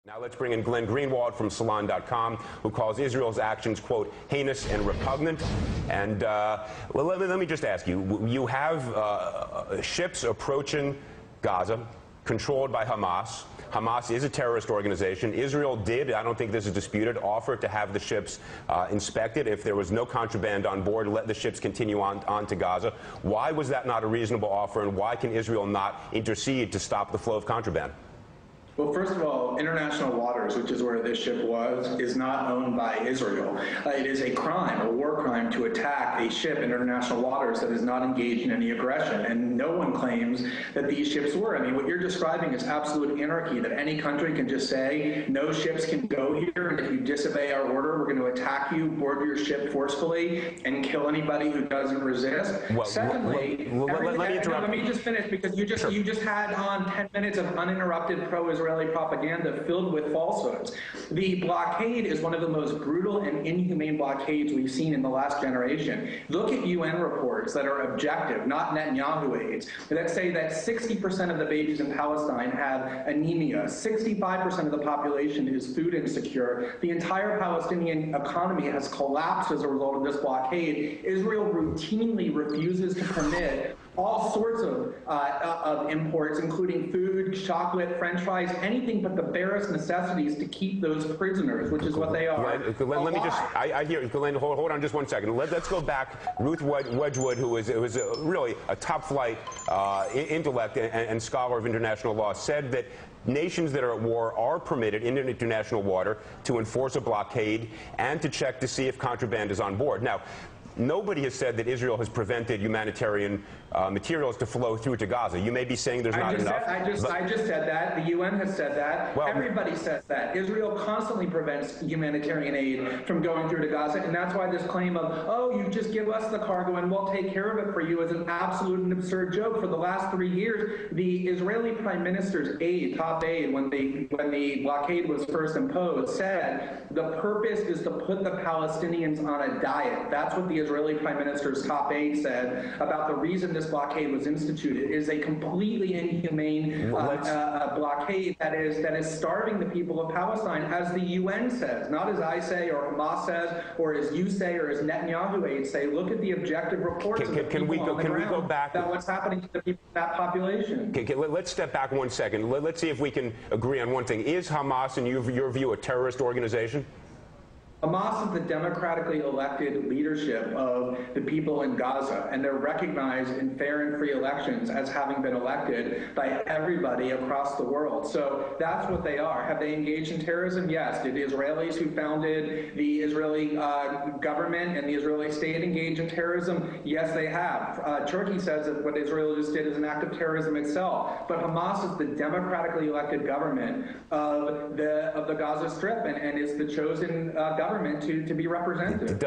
Now let's bring in Glenn Greenwald from Salon.com, who calls Israel's actions, quote, heinous and repugnant. And well, let me just ask you, you have ships approaching Gaza, controlled by Hamas. Hamas is a terrorist organization. Israel did, I don't think this is disputed, offer to have the ships inspected. If there was no contraband on board, let the ships continue on to Gaza. Why was that not a reasonable offer, and why can Israel not intercede to stop the flow of contraband? Well, first of all, international waters, which is where this ship was, is not owned by Israel. It is a crime, a war crime, to attack a ship in international waters that is not engaged in any aggression. And no one claims that these ships were. I mean, what you're describing is absolute anarchy, that any country can just say, no ships can go here, and if you disobey our order, we're going to attack you, board your ship forcefully, and kill anybody who doesn't resist. Well, secondly, let me just finish, because you just had on 10 minutes of uninterrupted pro-Israel propaganda filled with falsehoods. The blockade is one of the most brutal and inhumane blockades we've seen in the last generation. Look at UN reports that are objective, not Netanyahu aids, that say that 60% of the babies in Palestine have anemia, 65% of the population is food insecure. The entire Palestinian economy has collapsed as a result of this blockade. Israel routinely refuses to permit all sorts of imports, including food, chocolate, French fries, anything but the barest necessities to keep those prisoners, which is what they are. Glenn, let me just, I hear, Glenn, hold on just one second. Let's go back. Ruth Wedgwood, who is really a top-flight intellect and scholar of international law, said that nations that are at war are permitted in international water to enforce a blockade and to check to see if contraband is on board. Now, nobody has said that Israel has prevented humanitarian materials to flow through to Gaza. You may be saying there's not enough. I just said that. The UN has said that. Well, everybody says that. Israel constantly prevents humanitarian aid from going through to Gaza, and that's why this claim of, oh, you just give us the cargo and we'll take care of it for you, is an absolute and absurd joke. For the last 3 years, the Israeli Prime Minister's aide, top aide, when the blockade was first imposed, said the purpose is to put the Palestinians on a diet. That's what the Israeli Prime Minister's top aide said about the reason this blockade was instituted. It is a completely inhumane blockade that is starving the people of Palestine, as the UN says, not as I say or Hamas says or as you say or as Netanyahu aides say. Look at the objective reports can we go back about what's happening to the people of that population. Let's step back 1 second. Let's see if we can agree on one thing. Is Hamas, in your view, a terrorist organization? Hamas is the democratically elected leadership of the people in Gaza, and they're recognized in fair and free elections as having been elected by everybody across the world. So that's what they are. Have they engaged in terrorism? Yes. Did the Israelis who founded the Israeli government and the Israeli state engage in terrorism? Yes, they have. Turkey says that what Israel just did is an act of terrorism itself. But Hamas is the democratically elected government of the Gaza Strip, and is the chosen government to be represented.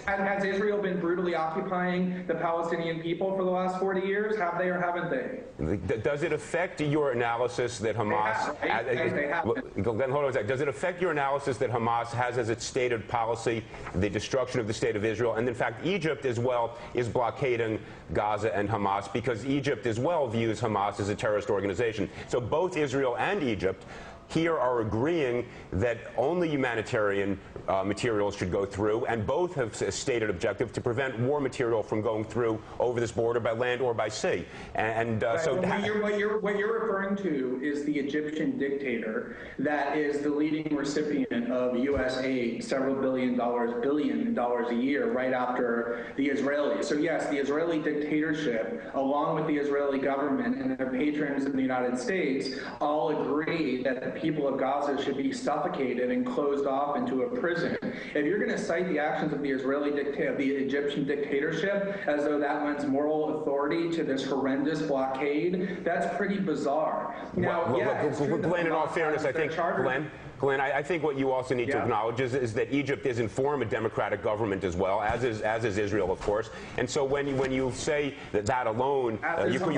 Has Israel been brutally occupying the Palestinian people for the last 40 years? Have they or haven't they? Does it affect your analysis that Hamas... They have. Glenn, hold on a second. Does it affect your analysis that Hamas has as its stated policy the destruction of the state of Israel? And in fact, Egypt as well is blockading Gaza and Hamas, because Egypt as well views Hamas as a terrorist organization. So both Israel and Egypt here are agreeing that only humanitarian materials should go through, and both have a stated objective to prevent war material from going through over this border by land or by sea. And so what you're referring to is the Egyptian dictator that is the leading recipient of U.S. aid, several billion dollars a year, right after the Israelis. So yes, the Israeli dictatorship, along with the Israeli government and their patrons in the United States, all agree that the people of Gaza should be suffocated and closed off into a prison. If you're going to cite the actions of the the Egyptian dictatorship as though that lends moral authority to this horrendous blockade, that's pretty bizarre. Now, Glenn, in all fairness, I think, Glenn, Glenn, I think what you also need to acknowledge is that Egypt is in form a democratic government as well, as is Israel, of course. And so when you say that alone, as are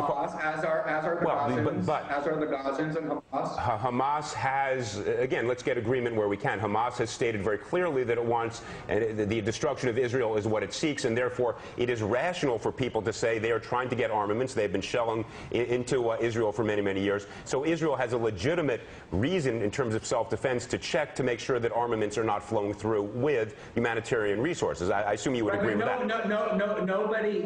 the Gazans and Hamas. Hamas has, again, let's get agreement where we can. Hamas has stated very clearly that it wants the destruction of Israel is what it seeks, and therefore it is rational for people to say they are trying to get armaments. They've been shelling into Israel for many, many years. So Israel has a legitimate reason in terms of self-defense to check to make sure that armaments are not flowing through with humanitarian resources. I assume you would agree with that.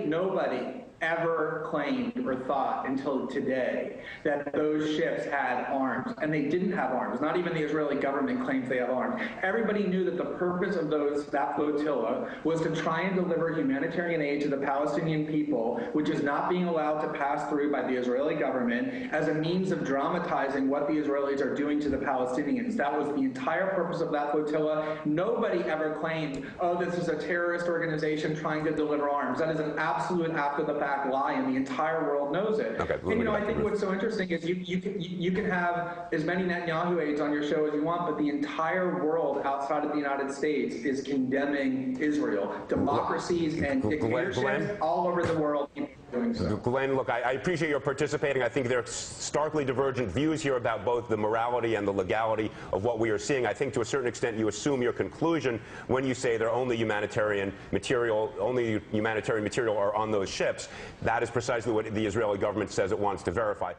Nobody ever claimed or thought until today that those ships had arms, and they didn't have arms. Not even the Israeli government claims they have arms. Everybody knew that the purpose of that flotilla was to try and deliver humanitarian aid to the Palestinian people, which is not being allowed to pass through by the Israeli government, as a means of dramatizing what the Israelis are doing to the Palestinians. That was the entire purpose of that flotilla. Nobody ever claimed, oh, this is a terrorist organization trying to deliver arms. That is an absolute after-the-fact lie, and the entire world knows it. Okay, and I think what's so interesting is you can have as many Netanyahu aides on your show as you want, but the entire world outside of the United States is condemning Israel. Democracies and dictatorships all over the world doing so. Glenn, look, I appreciate your participating. I think there are starkly divergent views here about both the morality and the legality of what we are seeing. I think to a certain extent you assume your conclusion when you say there are only humanitarian material are on those ships. That is precisely what the Israeli government says it wants to verify.